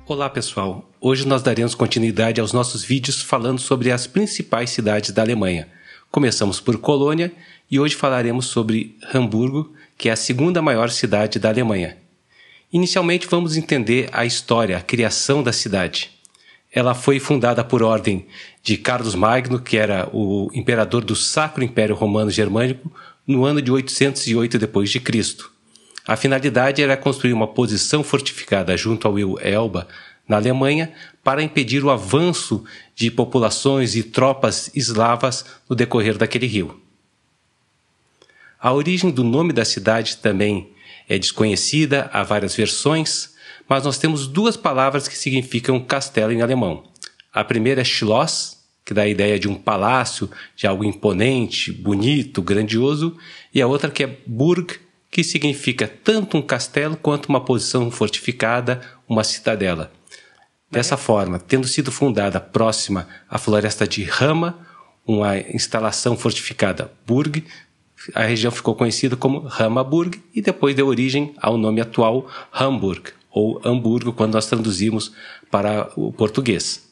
Olá pessoal, hoje nós daremos continuidade aos nossos vídeos falando sobre as principais cidades da Alemanha. Começamos por Colônia e hoje falaremos sobre Hamburgo, que é a segunda maior cidade da Alemanha. Inicialmente vamos entender a história, a criação da cidade. Ela foi fundada por ordem de Carlos Magno, que era o imperador do Sacro Império Romano Germânico, no ano de 808 d.C. A finalidade era construir uma posição fortificada junto ao rio Elba, na Alemanha, para impedir o avanço de populações e tropas eslavas no decorrer daquele rio. A origem do nome da cidade também é desconhecida, há várias versões, mas nós temos duas palavras que significam castelo em alemão. A primeira é Schloss, que dá a ideia de um palácio, de algo imponente, bonito, grandioso, e a outra que é Burg, que significa tanto um castelo quanto uma posição fortificada, uma cidadela. Dessa forma, tendo sido fundada próxima à floresta de Rama, uma instalação fortificada Burg, a região ficou conhecida como Ramaburg e depois deu origem ao nome atual Hamburg, ou Hamburgo, quando nós traduzimos para o português.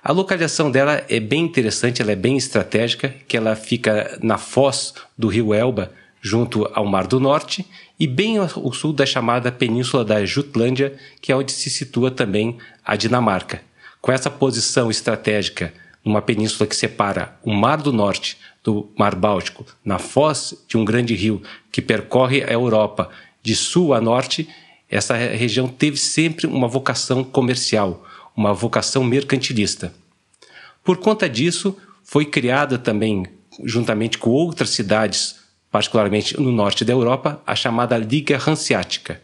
A localização dela é bem interessante, ela é bem estratégica, que ela fica na foz do rio Elba, junto ao Mar do Norte, e bem ao sul da chamada Península da Jutlândia, que é onde se situa também a Dinamarca. Com essa posição estratégica numa península que separa o Mar do Norte do Mar Báltico, na foz de um grande rio que percorre a Europa de sul a norte, essa região teve sempre uma vocação comercial, uma vocação mercantilista. Por conta disso, foi criada também, juntamente com outras cidades, particularmente no norte da Europa, a chamada Liga Hanseática.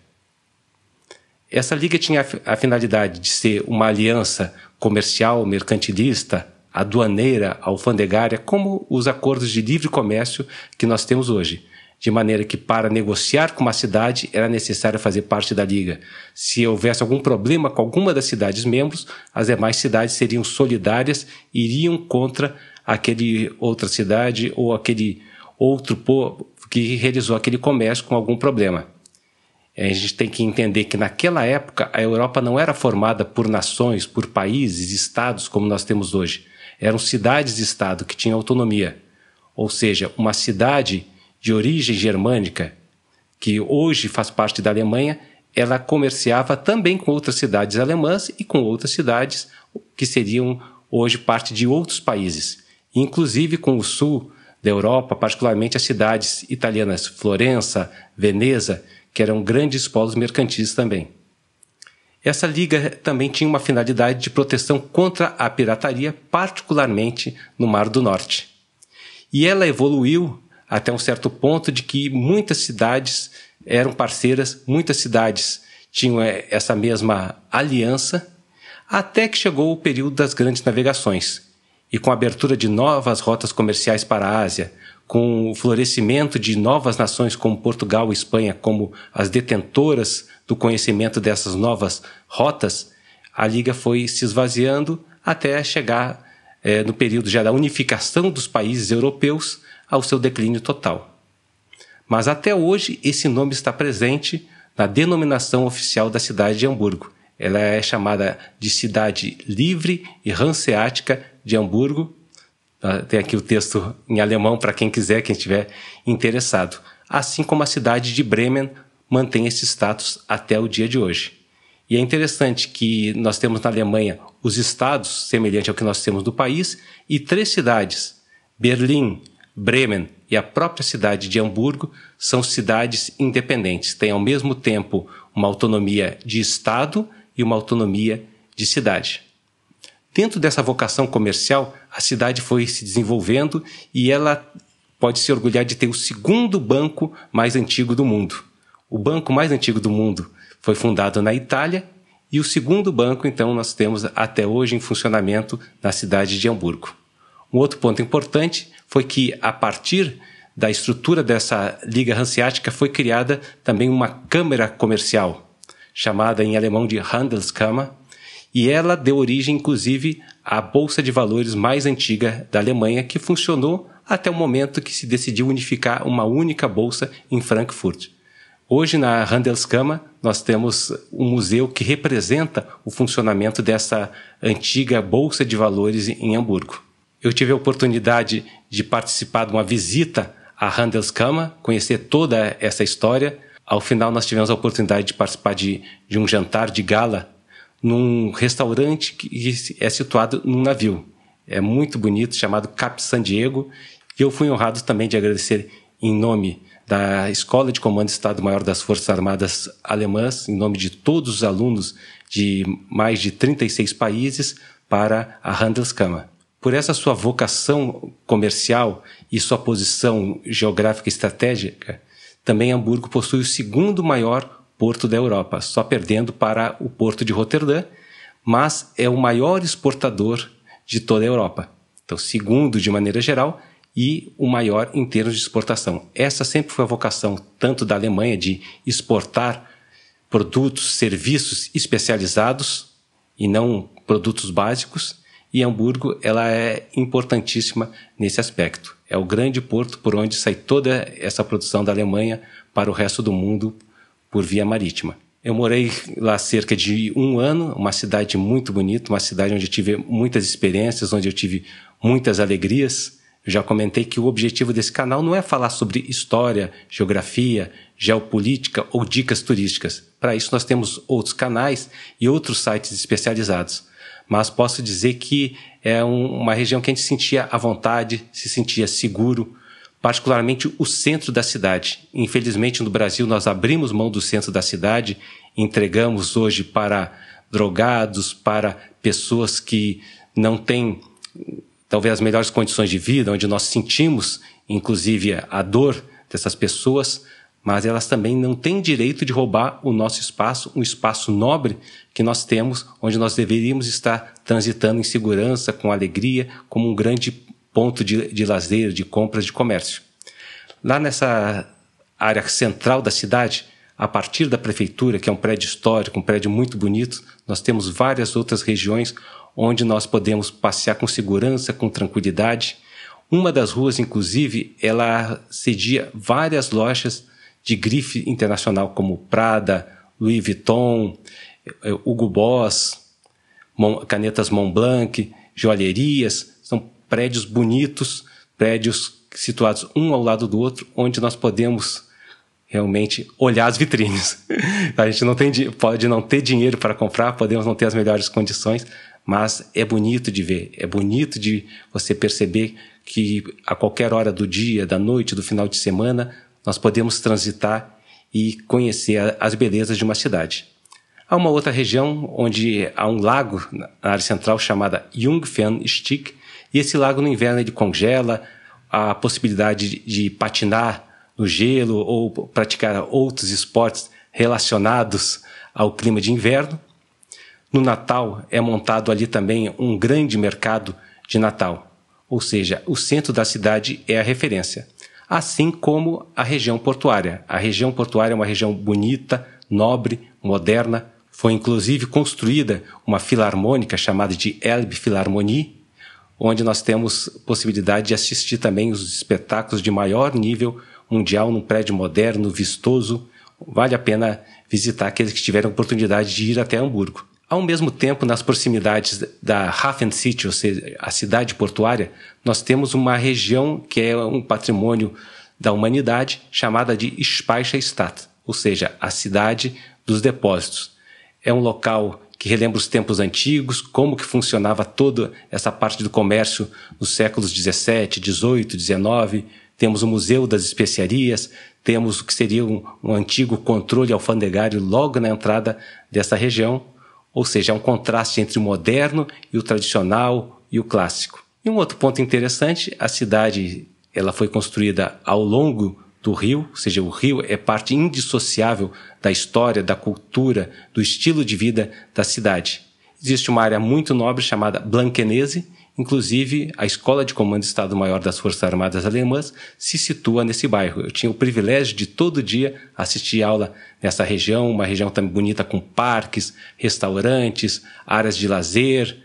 Essa liga tinha a finalidade de ser uma aliança comercial, mercantilista, aduaneira, alfandegária, como os acordos de livre comércio que nós temos hoje. De maneira que, para negociar com uma cidade, era necessário fazer parte da liga. Se houvesse algum problema com alguma das cidades membros, as demais cidades seriam solidárias e iriam contra aquele outra cidade ou aquele outro povo que realizou aquele comércio com algum problema. A gente tem que entender que naquela época a Europa não era formada por nações, por países, estados como nós temos hoje. Eram cidades-estado que tinham autonomia. Ou seja, uma cidade de origem germânica, que hoje faz parte da Alemanha, ela comerciava também com outras cidades alemãs e com outras cidades que seriam hoje parte de outros países, inclusive com o sul da Europa, particularmente as cidades italianas Florença, Veneza, que eram grandes polos mercantis também. Essa liga também tinha uma finalidade de proteção contra a pirataria, particularmente no Mar do Norte. E ela evoluiu até um certo ponto de que muitas cidades eram parceiras, muitas cidades tinham essa mesma aliança, até que chegou o período das grandes navegações. E com a abertura de novas rotas comerciais para a Ásia, com o florescimento de novas nações como Portugal e Espanha como as detentoras do conhecimento dessas novas rotas, a Liga foi se esvaziando até chegar no período já da unificação dos países europeus ao seu declínio total. Mas até hoje esse nome está presente na denominação oficial da cidade de Hamburgo. Ela é chamada de Cidade Livre e Hanseática de Hamburgo. Tem aqui o texto em alemão para quem quiser, quem estiver interessado. Assim como a cidade de Bremen mantém esse status até o dia de hoje. E é interessante que nós temos na Alemanha os estados, semelhante ao que nós temos no país, e 3 cidades, Berlim, Bremen e a própria cidade de Hamburgo, são cidades independentes. Têm ao mesmo tempo uma autonomia de estado e uma autonomia de cidade. Dentro dessa vocação comercial, a cidade foi se desenvolvendo e ela pode se orgulhar de ter o segundo banco mais antigo do mundo. O banco mais antigo do mundo foi fundado na Itália e o segundo banco, então, nós temos até hoje em funcionamento na cidade de Hamburgo. Um outro ponto importante foi que, a partir da estrutura dessa Liga Hanseática, foi criada também uma câmara comercial, chamada em alemão de Handelskammer, e ela deu origem, inclusive, à Bolsa de Valores mais antiga da Alemanha, que funcionou até o momento que se decidiu unificar uma única bolsa em Frankfurt. Hoje, na Handelskammer, nós temos um museu que representa o funcionamento dessa antiga Bolsa de Valores em Hamburgo. Eu tive a oportunidade de participar de uma visita à Handelskammer, conhecer toda essa história. Ao final, nós tivemos a oportunidade de participar de um jantar de gala num restaurante que é situado num navio. É muito bonito, chamado Cap San Diego. E eu fui honrado também de agradecer em nome da Escola de Comando Estado-Maior das Forças Armadas Alemãs, em nome de todos os alunos de mais de 36 países, para a Handelskammer. Por essa sua vocação comercial e sua posição geográfica e estratégica, também Hamburgo possui o segundo maior porto da Europa, só perdendo para o porto de Roterdã, mas é o maior exportador de toda a Europa. Então, segundo de maneira geral, e o maior em termos de exportação. Essa sempre foi a vocação tanto da Alemanha de exportar produtos, serviços especializados e não produtos básicos, e Hamburgo ela é importantíssima nesse aspecto. É o grande porto por onde sai toda essa produção da Alemanha para o resto do mundo por via marítima. Eu morei lá cerca de 1 ano, uma cidade muito bonita, uma cidade onde eu tive muitas experiências, onde eu tive muitas alegrias. Eu já comentei que o objetivo desse canal não é falar sobre história, geografia, geopolítica ou dicas turísticas. Para isso nós temos outros canais e outros sites especializados. Mas posso dizer que é uma região que a gente sentia à vontade, se sentia seguro, particularmente o centro da cidade. Infelizmente no Brasil nós abrimos mão do centro da cidade, entregamos hoje para drogados, para pessoas que não têm talvez as melhores condições de vida, onde nós sentimos, inclusive, a dor dessas pessoas, mas elas também não têm direito de roubar o nosso espaço, um espaço nobre que nós temos, onde nós deveríamos estar transitando em segurança, com alegria, como um grande ponto de lazer, de compras, de comércio. Lá nessa área central da cidade, a partir da prefeitura, que é um prédio histórico, um prédio muito bonito, nós temos várias outras regiões onde nós podemos passear com segurança, com tranquilidade. Uma das ruas, inclusive, ela cedia várias lojas de grife internacional, como Prada, Louis Vuitton, Hugo Boss, canetas Montblanc, joalherias. São prédios bonitos, prédios situados um ao lado do outro, onde nós podemos realmente olhar as vitrines. A gente pode não ter dinheiro para comprar, podemos não ter as melhores condições, mas é bonito de ver, é bonito de você perceber que a qualquer hora do dia, da noite, do final de semana, nós podemos transitar e conhecer as belezas de uma cidade. Há uma outra região onde há um lago na área central chamada Jungfernstieg, e esse lago no inverno ele congela, a possibilidade de patinar no gelo ou praticar outros esportes relacionados ao clima de inverno. No Natal é montado ali também um grande mercado de Natal, ou seja, o centro da cidade é a referência, assim como a região portuária. A região portuária é uma região bonita, nobre, moderna. Foi inclusive construída uma filarmônica chamada de Elbphilharmonie, onde nós temos possibilidade de assistir também os espetáculos de maior nível mundial num prédio moderno, vistoso. Vale a pena visitar aqueles que tiveram a oportunidade de ir até Hamburgo. Ao mesmo tempo, nas proximidades da Hafen City, ou seja, a cidade portuária, nós temos uma região que é um patrimônio da humanidade chamada de Speicherstadt, ou seja, a cidade dos depósitos. É um local que relembra os tempos antigos, como que funcionava toda essa parte do comércio nos séculos 17, 18, 19. Temos o Museu das Especiarias, temos o que seria um antigo controle alfandegário logo na entrada dessa região, ou seja, é um contraste entre o moderno e o tradicional e o clássico. E um outro ponto interessante, a cidade ela foi construída ao longo do rio, ou seja, o rio é parte indissociável da história, da cultura, do estilo de vida da cidade. Existe uma área muito nobre chamada Blankenese, inclusive a Escola de Comando Estado-Maior das Forças Armadas Alemãs se situa nesse bairro. Eu tinha o privilégio de todo dia assistir aula nessa região, uma região também bonita com parques, restaurantes, áreas de lazer,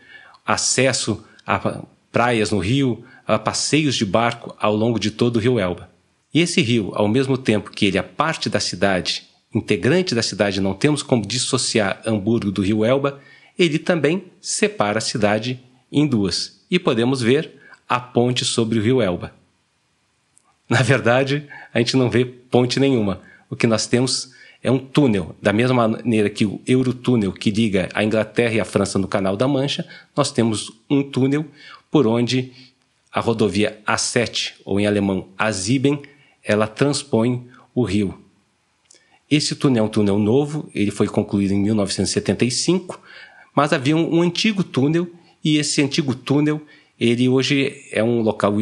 acesso a praias no rio, a passeios de barco ao longo de todo o rio Elba. E esse rio, ao mesmo tempo que ele é parte da cidade integrante da cidade, não temos como dissociar Hamburgo do rio Elba, ele também separa a cidade em duas. E podemos ver a ponte sobre o rio Elba. Na verdade, a gente não vê ponte nenhuma. O que nós temos é um túnel. Da mesma maneira que o Eurotúnel, que liga a Inglaterra e a França no Canal da Mancha, nós temos um túnel por onde a rodovia A7, ou em alemão A7, ela transpõe o rio. Esse túnel é um túnel novo, ele foi concluído em 1975, mas havia um antigo túnel, e esse antigo túnel, ele hoje é um local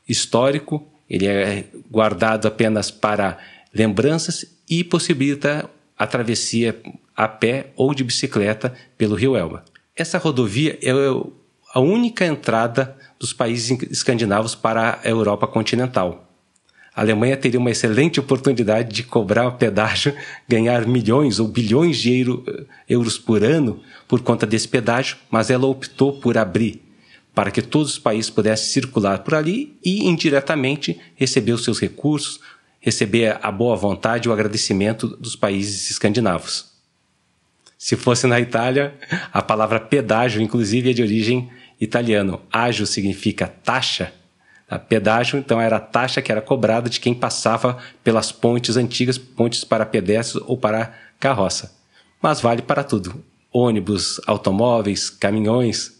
histórico, ele é guardado apenas para lembranças e possibilita a travessia a pé ou de bicicleta pelo rio Elba. Essa rodovia é a única entrada dos países escandinavos para a Europa continental. A Alemanha teria uma excelente oportunidade de cobrar pedágio, ganhar milhões ou bilhões de euros por ano por conta desse pedágio, mas ela optou por abrir para que todos os países pudessem circular por ali e, indiretamente, receber os seus recursos, receber a boa vontade e o agradecimento dos países escandinavos. Se fosse na Itália, a palavra pedágio, inclusive, é de origem italiana. Ágio significa taxa. A pedágio, então, era a taxa que era cobrada de quem passava pelas pontes antigas, pontes para pedestres ou para carroça. Mas vale para tudo. Ônibus, automóveis, caminhões.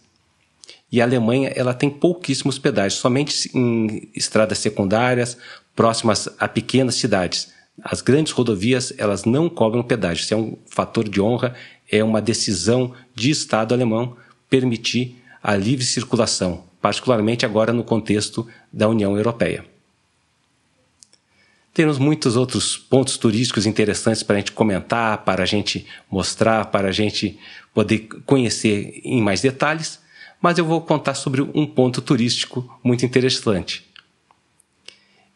E a Alemanha, ela tem pouquíssimos pedágios, somente em estradas secundárias, próximas a pequenas cidades. As grandes rodovias, elas não cobram pedágio. Isso é um fator de honra, é uma decisão de Estado alemão permitir a livre circulação, particularmente agora no contexto da União Europeia. Temos muitos outros pontos turísticos interessantes para a gente comentar, para a gente mostrar, para a gente poder conhecer em mais detalhes, mas eu vou contar sobre um ponto turístico muito interessante.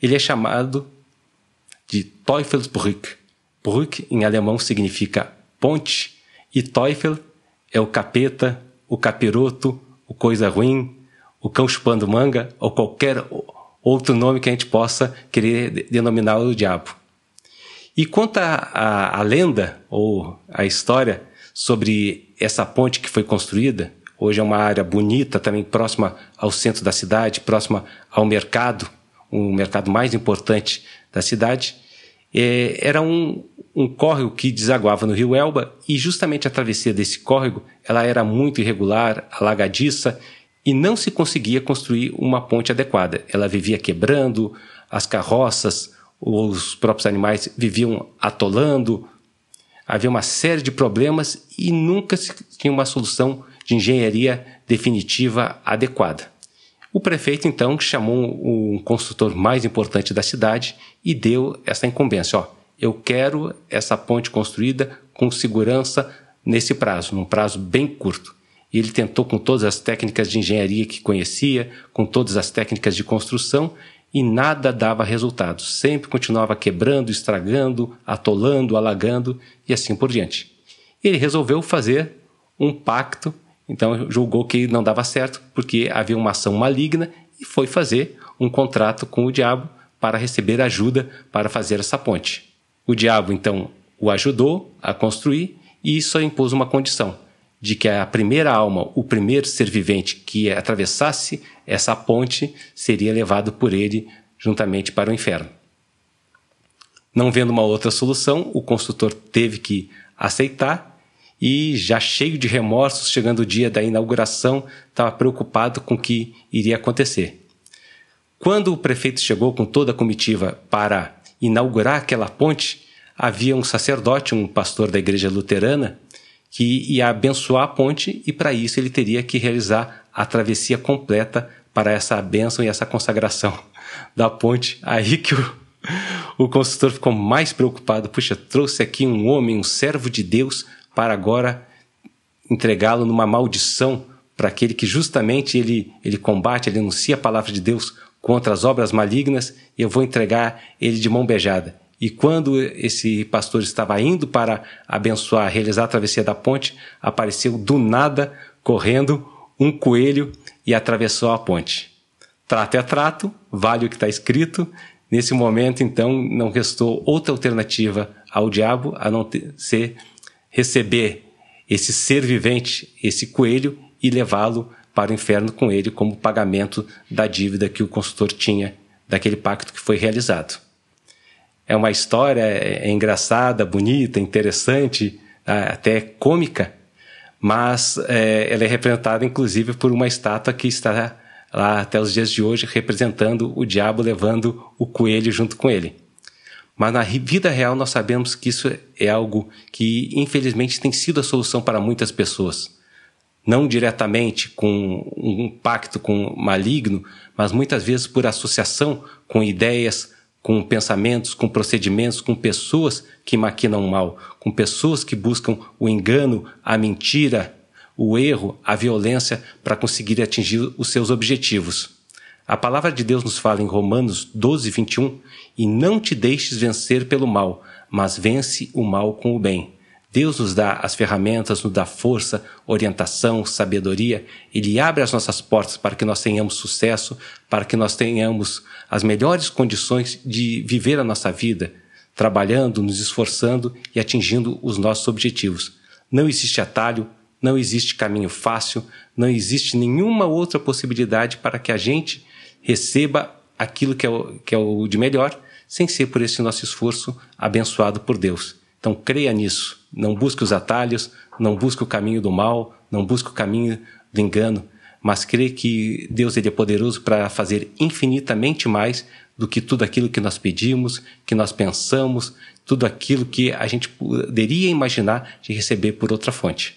Ele é chamado de Teufelsbrücke. Brücke em alemão significa ponte e Teufel é o capeta, o capiroto, o coisa ruim, o cão chupando manga ou qualquer outro nome que a gente possa querer denominar o diabo. E conta a lenda ou a história sobre essa ponte que foi construída. Hoje é uma área bonita, também próxima ao centro da cidade, próxima ao mercado, o mercado mais importante da cidade. Era um córrego que desaguava no rio Elba e justamente a travessia desse córrego ela era muito irregular, alagadiça e não se conseguia construir uma ponte adequada. Ela vivia quebrando, as carroças, os próprios animais viviam atolando, havia uma série de problemas e nunca se tinha uma solução de engenharia definitiva adequada. O prefeito, então, chamou um construtor mais importante da cidade e deu essa incumbência. Eu quero essa ponte construída com segurança nesse prazo, num prazo bem curto. E ele tentou com todas as técnicas de engenharia que conhecia, com todas as técnicas de construção, e nada dava resultado. Sempre continuava quebrando, estragando, atolando, alagando e assim por diante. Ele resolveu fazer um pacto. Então julgou que não dava certo porque havia uma ação maligna e foi fazer um contrato com o diabo para receber ajuda para fazer essa ponte. O diabo então o ajudou a construir e só impôs uma condição, de que a primeira alma, o primeiro ser vivente que atravessasse essa ponte seria levado por ele juntamente para o inferno. Não vendo uma outra solução, o construtor teve que aceitar. E já cheio de remorsos, chegando o dia da inauguração, estava preocupado com o que iria acontecer. Quando o prefeito chegou com toda a comitiva para inaugurar aquela ponte, havia um sacerdote, um pastor da igreja luterana, que ia abençoar a ponte e para isso ele teria que realizar a travessia completa para essa bênção e essa consagração da ponte. Aí que o construtor ficou mais preocupado. Puxa, trouxe aqui um homem, um servo de Deus, para agora entregá-lo numa maldição para aquele que justamente ele combate, ele anuncia a palavra de Deus contra as obras malignas, e eu vou entregar ele de mão beijada. E quando esse pastor estava indo para abençoar, realizar a travessia da ponte, apareceu do nada, correndo, um coelho e atravessou a ponte. Trato é trato, vale o que está escrito. Nesse momento, então, não restou outra alternativa ao diabo a não receber esse ser vivente, esse coelho, e levá-lo para o inferno com ele como pagamento da dívida que o consultor tinha daquele pacto que foi realizado. É uma história engraçada, bonita, interessante, até cômica, mas ela é representada inclusive por uma estátua que está lá até os dias de hoje representando o diabo levando o coelho junto com ele. Mas na vida real nós sabemos que isso é algo que infelizmente tem sido a solução para muitas pessoas. Não diretamente com um pacto com o maligno, mas muitas vezes por associação com ideias, com pensamentos, com procedimentos, com pessoas que maquinam o mal, com pessoas que buscam o engano, a mentira, o erro, a violência para conseguir atingir os seus objetivos. A palavra de Deus nos fala em Romanos 12, 21, e não te deixes vencer pelo mal, mas vence o mal com o bem. Deus nos dá as ferramentas, nos dá força, orientação, sabedoria. Ele abre as nossas portas para que nós tenhamos sucesso, para que nós tenhamos as melhores condições de viver a nossa vida, trabalhando, nos esforçando e atingindo os nossos objetivos. Não existe atalho, não existe caminho fácil, não existe nenhuma outra possibilidade para que a gente receba aquilo que é o de melhor, sem ser por esse nosso esforço abençoado por Deus. Então creia nisso, não busque os atalhos, não busque o caminho do mal, não busque o caminho do engano, mas creia que Deus ele é poderoso para fazer infinitamente mais do que tudo aquilo que nós pedimos, que nós pensamos, tudo aquilo que a gente poderia imaginar de receber por outra fonte.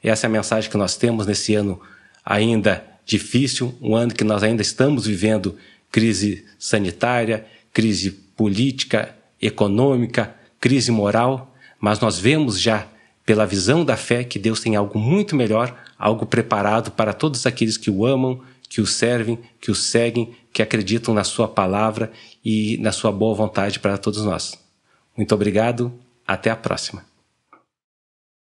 Essa é a mensagem que nós temos nesse ano ainda difícil, um ano que nós ainda estamos vivendo crise sanitária, crise política, econômica, crise moral, mas nós vemos já pela visão da fé que Deus tem algo muito melhor, algo preparado para todos aqueles que o amam, que o servem, que o seguem, que acreditam na sua palavra e na sua boa vontade para todos nós. Muito obrigado, até a próxima.